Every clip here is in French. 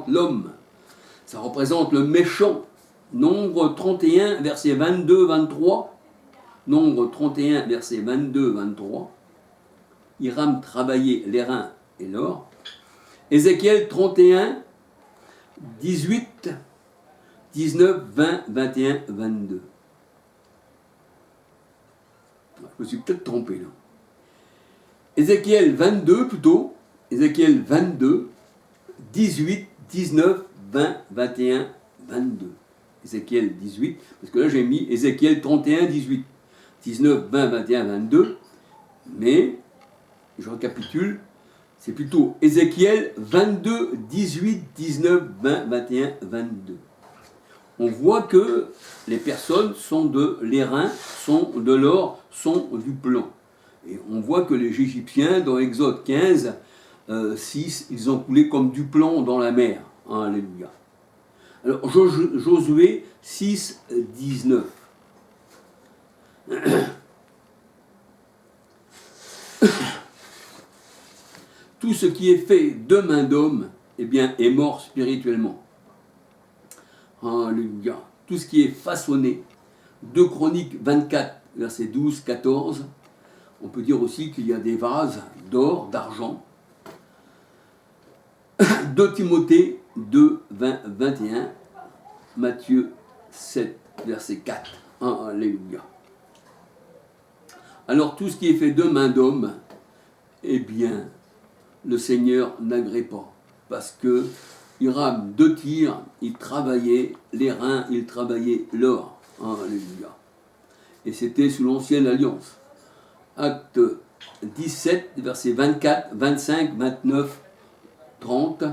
l'homme. Ça représente le méchant. Nombre 31, verset 22-23. Nombre 31, verset 22-23. Hiram travaillait l'airain et l'or. Ézéchiel 31, 18, 19, 20, 21, 22. Je me suis peut-être trompé là. Ézéchiel 22 plutôt. Ézéchiel 22, 18, 19, 20, 21, 22. Ézéchiel 18, parce que là j'ai mis Ézéchiel 31, 18, 19, 20, 21, 22. Mais, je récapitule, c'est plutôt Ézéchiel 22, 18, 19, 20, 21, 22. On voit que les personnes sont de l'airain, sont de l'or, sont du plomb. Et on voit que les Égyptiens, dans Exode 15, 6, ils ont coulé comme du plomb dans la mer. Alléluia. Alors, Josué 6, 19. Tout ce qui est fait de main d'homme, eh bien, est mort spirituellement. Alléluia. Tout ce qui est façonné. 2 Chroniques 24, versets 12, 14. On peut dire aussi qu'il y a des vases d'or, d'argent. 2 Timothée 2, 20, 21. Matthieu 7, verset 4. Alléluia. Alors tout ce qui est fait de main d'homme, eh bien, le Seigneur n'agrée pas. Parce que Hiram, 2 tirs, il travaillait l'airain, il travaillait l'or. Alléluia. Et c'était sous l'ancienne alliance. Acte 17, versets 24, 25, 29, 30.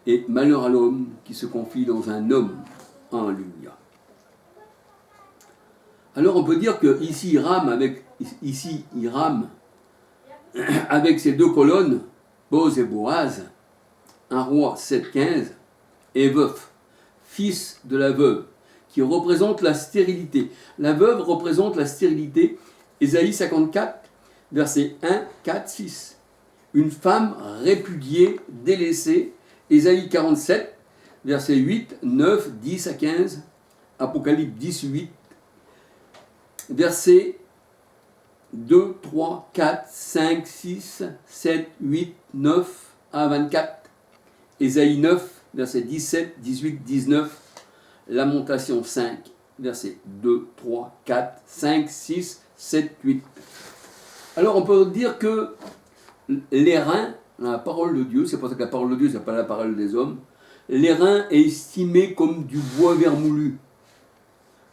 Et malheur à l'homme qui se confie dans un homme. Alléluia. Alors on peut dire que ici Hiram, avec ses 2 colonnes, Boz et Boaz, un roi 7-15, est veuf, fils de la veuve, qui représente la stérilité. La veuve représente la stérilité. Ésaïe 54, versets 1, 4, 6. Une femme répudiée, délaissée. Ésaïe 47, versets 8, 9, 10 à 15. Apocalypse 18, versets 2, 3, 4, 5, 6, 7, 8, 9 à 24. Ésaïe 9, versets 17, 18, 19. Lamentation 5, versets 2, 3, 4, 5, 6, 7, 8. Alors on peut dire que l'airain, la parole de Dieu, c'est pour ça que la parole de Dieu, c'est pas la parole des hommes, l'airain est estimé comme du bois vermoulu.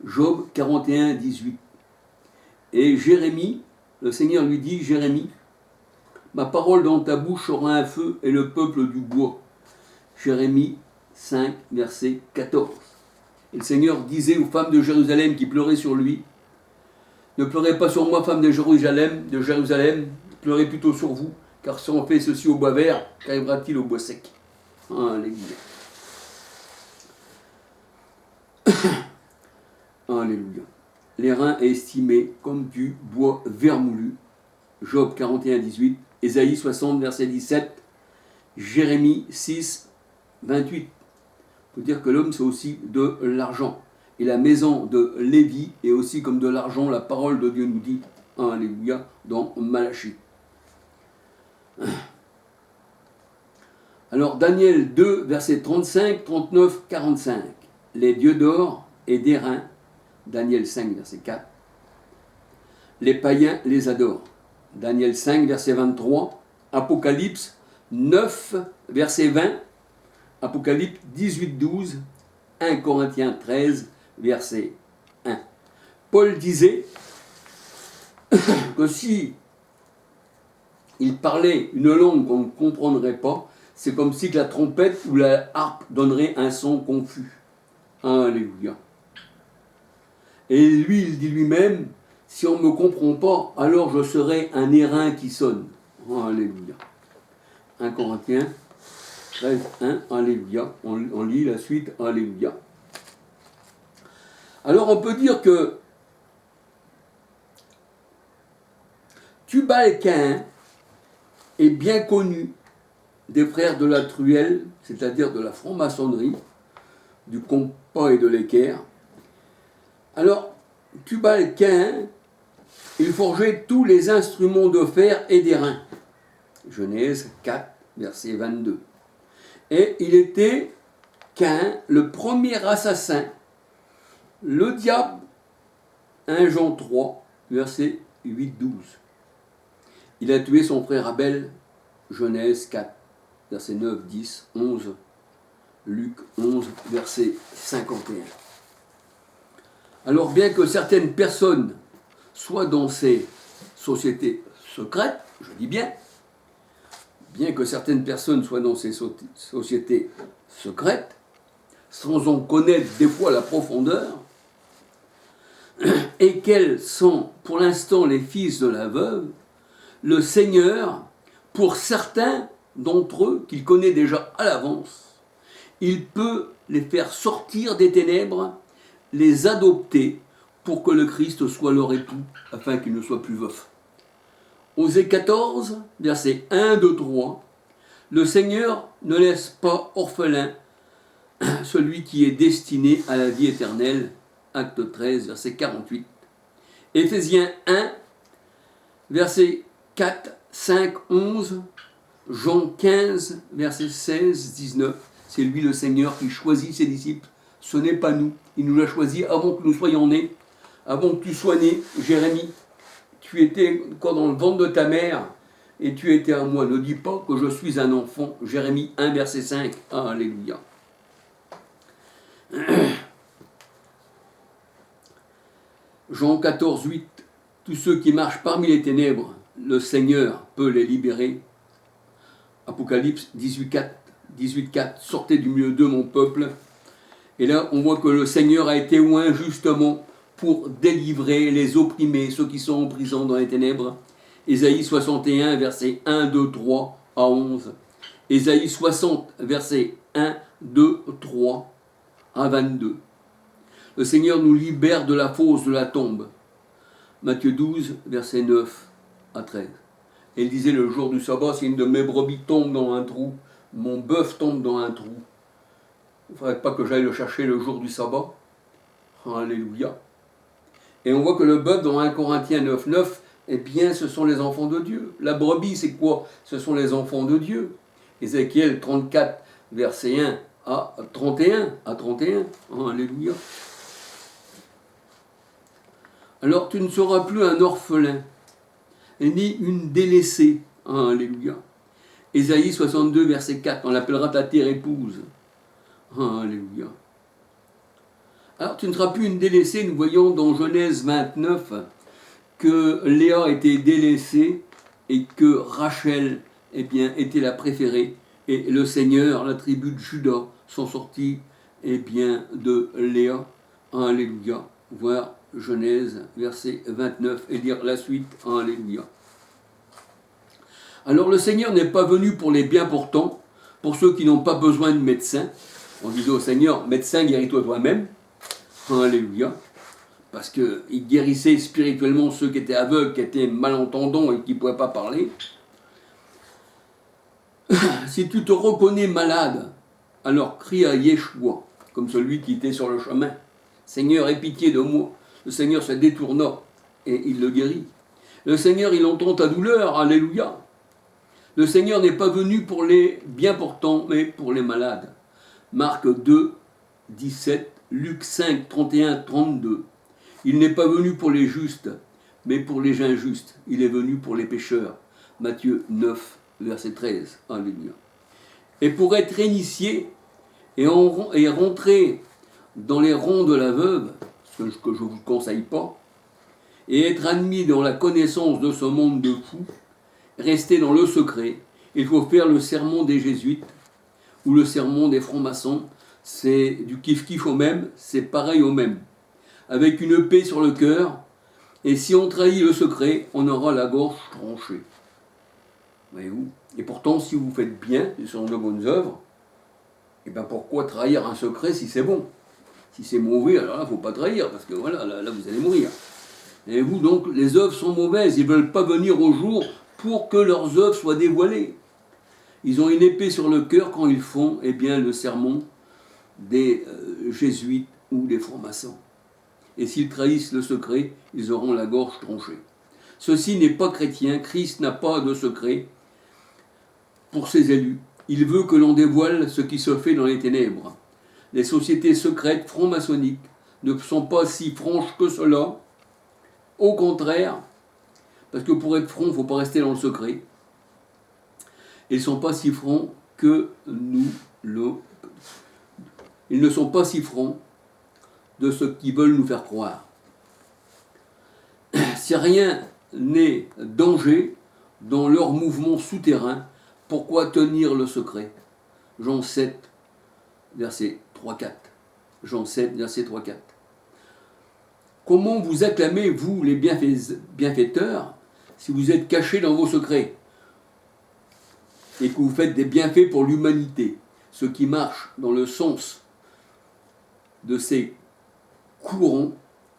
Job 41, 18. Et Jérémie, le Seigneur lui dit, Jérémie, ma parole dans ta bouche aura un feu et le peuple du bois. Jérémie 5, verset 14. Et le Seigneur disait aux femmes de Jérusalem qui pleuraient sur lui, ne pleurez pas sur moi, femmes de Jérusalem, pleurez plutôt sur vous, car si on fait ceci au bois vert, qu'arrivera-t-il au bois sec? Alléluia. Alléluia. L'airain est estimé comme du bois vermoulu. Job 41, 18, Ésaïe 60, verset 17, Jérémie 6, 28. On peut dire que l'homme, c'est aussi de l'argent. Et la maison de Lévi est aussi comme de l'argent, la parole de Dieu nous dit, alléluia, dans Malachie. Alors, Daniel 2, versets 35, 39, 45. Les dieux d'or et d'airain, Daniel 5, verset 4. Les païens les adorent. Daniel 5, verset 23. Apocalypse 9, verset 20. Apocalypse 18, 12. 1 Corinthiens 13, verset 1. Paul disait que si il parlait une langue qu'on ne comprendrait pas, c'est comme si que la trompette ou la harpe donnerait un son confus. Alléluia. Et lui, il dit lui-même, si on ne me comprend pas, alors je serai un airain qui sonne. Alléluia. 1 Corinthiens 13, 1, Alléluia. On lit la suite, Alléluia. Alors on peut dire que Tubal-Caïn est bien connu des frères de la truelle, c'est-à-dire de la franc-maçonnerie, du compas et de l'équerre. Alors, Tubal-Caïn, il forgeait tous les instruments de fer et d'airain. Genèse 4, verset 22. Et il était, Caïn, le premier assassin. Le diable, 1 Jean 3, verset 8-12. Il a tué son frère Abel, Genèse 4, verset 9, 10, 11. Luc 11, verset 51. Alors bien que certaines personnes soient dans ces sociétés secrètes, je dis bien que certaines personnes soient dans ces sociétés secrètes, sans en connaître des fois la profondeur, et qu'elles sont pour l'instant les fils de la veuve, le Seigneur, pour certains d'entre eux qu'il connaît déjà à l'avance, il peut les faire sortir des ténèbres, les adopter pour que le Christ soit leur époux, afin qu'ils ne soient plus veufs. Osée 14, versets 1, 2, 3, le Seigneur ne laisse pas orphelin celui qui est destiné à la vie éternelle. Acte 13, verset 48. Éphésiens 1, versets 4, 5, 11. Jean 15, versets 16, 19. C'est lui le Seigneur qui choisit ses disciples. Ce n'est pas nous. Il nous l'a choisi avant que nous soyons nés. Avant que tu sois né, Jérémie. Tu étais encore dans le ventre de ta mère et tu étais à moi. Ne dis pas que je suis un enfant. Jérémie 1, verset 5. Alléluia. Jean 14, 8. Tous ceux qui marchent parmi les ténèbres, le Seigneur peut les libérer. Apocalypse 18, 4. Sortez du milieu d'eux, mon peuple. Et là, on voit que le Seigneur a été oint justement pour délivrer les opprimés, ceux qui sont en prison dans les ténèbres. Ésaïe 61, versets 1, 2, 3 à 11. Ésaïe 60, versets 1, 2, 3 à 22. Le Seigneur nous libère de la fosse de la tombe. Matthieu 12, versets 9 à 13. Et il disait le jour du sabbat, si une de mes brebis tombe dans un trou, mon bœuf tombe dans un trou, il ne faudrait pas que j'aille le chercher le jour du sabbat. Alléluia. Et on voit que le bœuf dans 1 Corinthiens 9, 9, eh bien ce sont les enfants de Dieu. La brebis c'est quoi? Ce sont les enfants de Dieu. Ézéchiel 34, verset 1 à 31. Alléluia. Alors tu ne seras plus un orphelin, ni une délaissée. Alléluia. Ésaïe 62, verset 4, on l'appellera ta terre épouse. Alléluia. Alors tu ne seras plus une délaissée, nous voyons dans Genèse 29 que Léa était délaissée et que Rachel était la préférée. Et le Seigneur, la tribu de Juda, sont sortis de Léa. Alléluia. Voir Genèse, verset 29, et lire la suite. Alléluia. Alors le Seigneur n'est pas venu pour les bien portants, pour ceux qui n'ont pas besoin de médecin. On disait au Seigneur, médecin, guéris-toi toi-même. Alléluia. Parce qu'il guérissait spirituellement ceux qui étaient aveugles, qui étaient malentendants et qui ne pouvaient pas parler. Si tu te reconnais malade, alors crie à Yeshua, comme celui qui était sur le chemin. Seigneur, aie pitié de moi. Le Seigneur se détourna et il le guérit. Le Seigneur, il entend ta douleur. Alléluia. Le Seigneur n'est pas venu pour les bien portants, mais pour les malades. Marc 2, 17, Luc 5, 31, 32. Il n'est pas venu pour les justes, mais pour les injustes. Il est venu pour les pécheurs. Matthieu 9, verset 13. Alléluia. Et pour être initié et rentrer dans les rangs de la veuve, ce que je ne vous conseille pas, et être admis dans la connaissance de ce monde de fous, rester dans le secret, il faut faire le sermon des jésuites ou le sermon des francs-maçons. C'est du kiff-kiff au même, c'est pareil au même. Avec une épée sur le cœur, et si on trahit le secret, on aura la gorge tranchée. Voyez-vous? Et pourtant, si vous faites bien, ce sont de bonnes œuvres, et bien pourquoi trahir un secret si c'est bon? Si c'est mauvais, alors là, il ne faut pas trahir, parce que voilà, là, vous allez mourir. Et vous, donc, les œuvres sont mauvaises, ils ne veulent pas venir au jour pour que leurs œuvres soient dévoilées. Ils ont une épée sur le cœur quand ils font le sermon des jésuites ou des francs-maçons. Et s'ils trahissent le secret, ils auront la gorge tranchée. Ceci n'est pas chrétien, Christ n'a pas de secret pour ses élus. Il veut que l'on dévoile ce qui se fait dans les ténèbres. Les sociétés secrètes franc-maçonniques ne sont pas si franches que cela. Au contraire, parce que pour être franc, il ne faut pas rester dans le secret. Ils ne sont pas si francs que Ils ne sont pas si francs de ce qu'ils veulent nous faire croire. Si rien n'est danger dans leur mouvement souterrain, pourquoi tenir le secret? Jean 7, verset 3-4. Jean 7, verset 3-4. Comment vous acclamez, vous, les bienfaiteurs, si vous êtes cachés dans vos secrets et que vous faites des bienfaits pour l'humanité, ceux qui marchent dans le sens de ces courants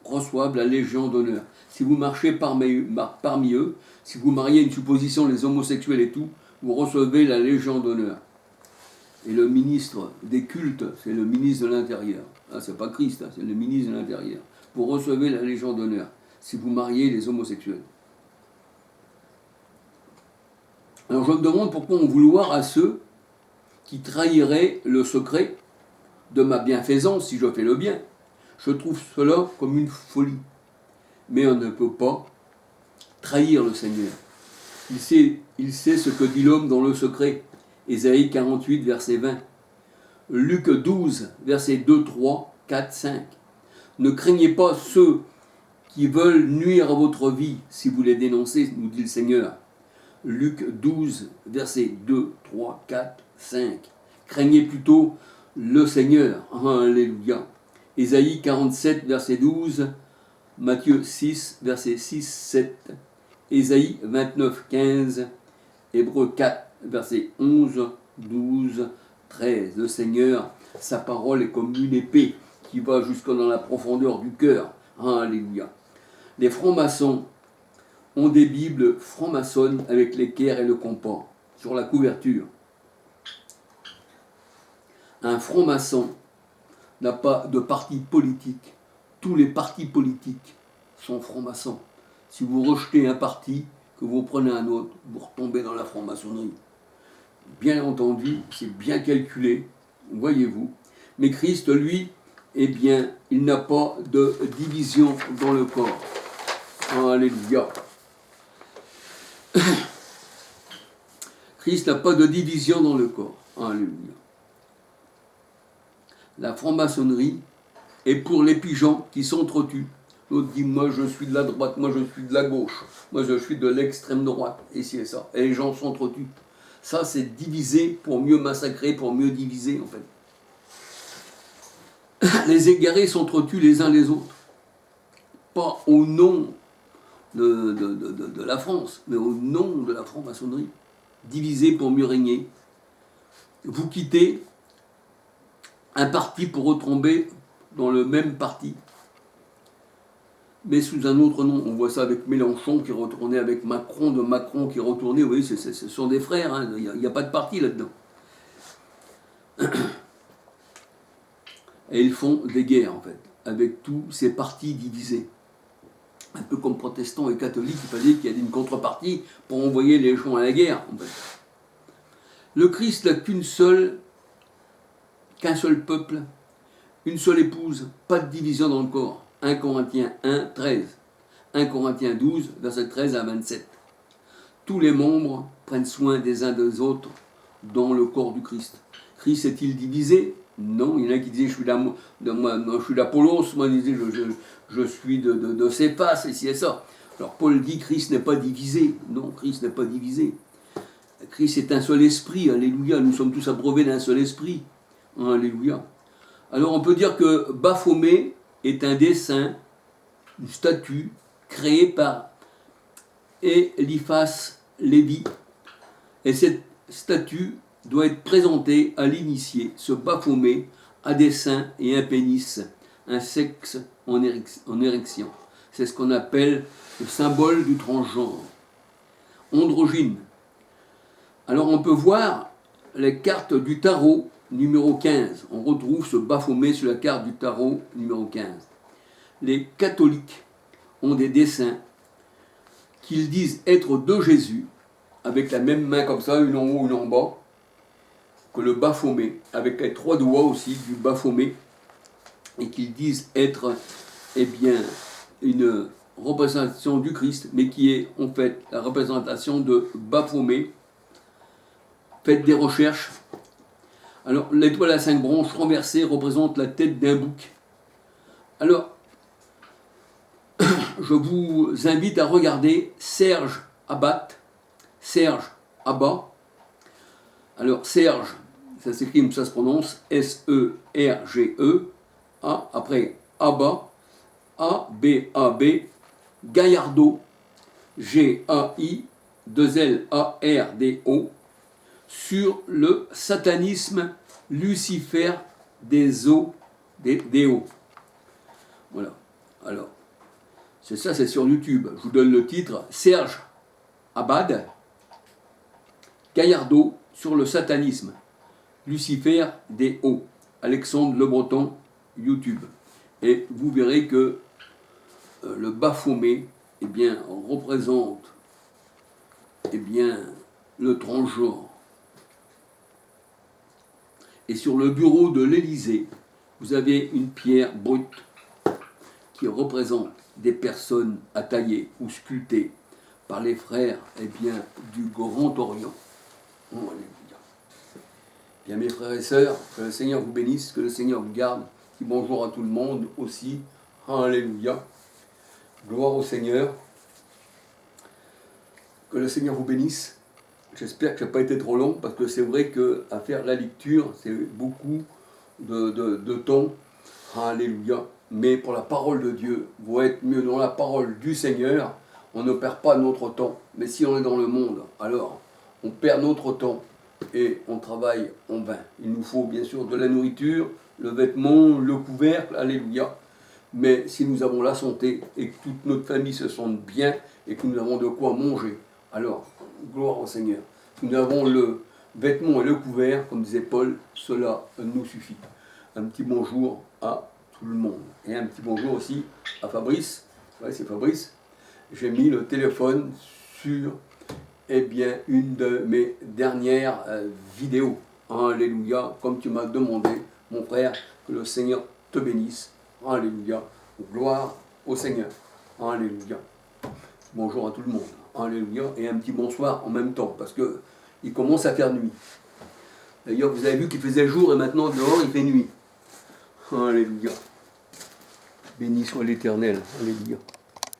reçoivent la Légion d'honneur. Si vous marchez parmi eux, si vous mariez une supposition, les homosexuels et tout, vous recevez la Légion d'honneur. Et le ministre des cultes, c'est le ministre de l'Intérieur. Ah, c'est pas Christ, c'est le ministre de l'Intérieur. Vous recevez la Légion d'honneur si vous mariez les homosexuels. Alors je me demande pourquoi en vouloir à ceux qui trahiraient le secret de ma bienfaisance si je fais le bien. Je trouve cela comme une folie. Mais on ne peut pas trahir le Seigneur. Il sait ce que dit l'homme dans le secret. Ésaïe 48, verset 20. Luc 12, verset 2, 3, 4, 5. Ne craignez pas ceux qui veulent nuire à votre vie si vous les dénoncez, nous dit le Seigneur. Luc 12, verset 2, 3, 4, 5. Craignez plutôt le Seigneur. Alléluia. Ésaïe 47, verset 12. Matthieu 6, verset 6, 7. Ésaïe 29, 15. Hébreux 4, verset 11, 12, 13. Le Seigneur, sa parole est comme une épée qui va jusque dans la profondeur du cœur. Alléluia. Les francs-maçons ont des bibles franc-maçonnes avec l'équerre et le compas sur la couverture. Un franc-maçon n'a pas de parti politique. Tous les partis politiques sont francs-maçons. Si vous rejetez un parti, que vous prenez un autre, vous retombez dans la franc-maçonnerie. Bien entendu, c'est bien calculé, voyez-vous. Mais Christ, lui, il n'a pas de division dans le corps. Alléluia. Christ n'a pas de division dans le corps. Alléluia. La franc-maçonnerie est pour les pigeons qui s'entretuent. L'autre dit, moi je suis de la droite, moi je suis de la gauche, moi je suis de l'extrême droite, et c'est ça. Et les gens s'entretuent. Ça, c'est diviser pour mieux massacrer, pour mieux diviser, en fait. Les égarés s'entretuent les uns les autres. Pas au nom de la France, mais au nom de la franc-maçonnerie. Diviser pour mieux régner. Vous quittez un parti pour retomber dans le même parti, mais sous un autre nom. On voit ça avec Mélenchon qui retournait avec Macron, de Macron qui retournait. Vous voyez, ce sont des frères, hein. Il n'y a pas de parti là-dedans. Et ils font des guerres, en fait, avec tous ces partis divisés. Un peu comme protestants et catholiques, il fallait qu'il y ait une contrepartie pour envoyer les gens à la guerre, en fait. Le Christ n'a qu'un seul peuple, une seule épouse, pas de division dans le corps. 1 Corinthiens 1, 13. 1 Corinthiens 12, verset 13 à 27. Tous les membres prennent soin des uns des autres dans le corps du Christ. Christ est-il divisé? Non, il y en a qui disaient je suis d'Apollos, moi je disais je suis de Céphas, et ci et ça. Alors Paul dit Christ n'est pas divisé. Non, Christ n'est pas divisé. Christ est un seul esprit, alléluia, nous sommes tous abreuvés d'un seul esprit. Alléluia. Alors on peut dire que Baphomet est un dessin, une statue créée par Eliphas Lévi. Et cette statue doit être présentée à l'initié. Ce Baphomet a des seins et un pénis, un sexe en érection. C'est ce qu'on appelle le symbole du transgenre. Androgyne. Alors on peut voir les cartes du tarot numéro 15. On retrouve ce Baphomet sur la carte du tarot numéro 15. Les catholiques ont des dessins qu'ils disent être de Jésus, avec la même main comme ça, une en haut, une en bas, que le Baphomet, avec les 3 doigts aussi du Baphomet, et qu'ils disent être, eh bien, une représentation du Christ, mais qui est en fait la représentation de Baphomet. Faites des recherches. Alors, l'étoile à 5 branches renversée représente la tête d'un bouc. Alors, je vous invite à regarder Serge Abbat. Serge Abbat. Alors, Serge, ça s'écrit, ça se prononce S-E-R-G-E. Après, Abbat, A-B-A-B, Gaillardo, G-A-I-2-L-A-R-D-O, sur le satanisme Lucifer des eaux, des hauts. Voilà. Alors, c'est ça, c'est sur YouTube. Je vous donne le titre. Serge Abad, Gaillardo sur le satanisme, Lucifer des hauts. Alexandre Le Breton, YouTube. Et vous verrez que le Baphomet, eh bien, représente, eh bien, le transgenre. Et sur le bureau de l'Élysée, vous avez une pierre brute qui représente des personnes à tailler ou sculptées par les frères, eh bien, du Grand Orient. Oh, alléluia. Bien, mes frères et sœurs, que le Seigneur vous bénisse, que le Seigneur vous garde. Bonjour à tout le monde aussi. Alléluia. Gloire au Seigneur. Que le Seigneur vous bénisse. J'espère que ça n'a pas été trop long, parce que c'est vrai qu'à faire la lecture, c'est beaucoup de temps. Alléluia. Mais pour la parole de Dieu, vous êtes mieux dans la parole du Seigneur, on ne perd pas notre temps. Mais si on est dans le monde, alors on perd notre temps et on travaille en vain. Il nous faut bien sûr de la nourriture, le vêtement, le couvercle, alléluia. Mais si nous avons la santé et que toute notre famille se sente bien et que nous avons de quoi manger, alors, gloire au Seigneur. Nous avons le vêtement et le couvert, comme disait Paul, cela nous suffit. Un petit bonjour à tout le monde. Et un petit bonjour aussi à Fabrice. Ouais, c'est Fabrice. J'ai mis le téléphone sur, eh bien, une de mes dernières vidéos. Alléluia, comme tu m'as demandé, mon frère, que le Seigneur te bénisse. Alléluia, gloire au Seigneur. Alléluia. Bonjour à tout le monde. Alléluia. Et un petit bonsoir en même temps, parce que il commence à faire nuit. D'ailleurs, vous avez vu qu'il faisait jour et maintenant dehors il fait nuit. Alléluia. Béni soit l'Éternel. Alléluia.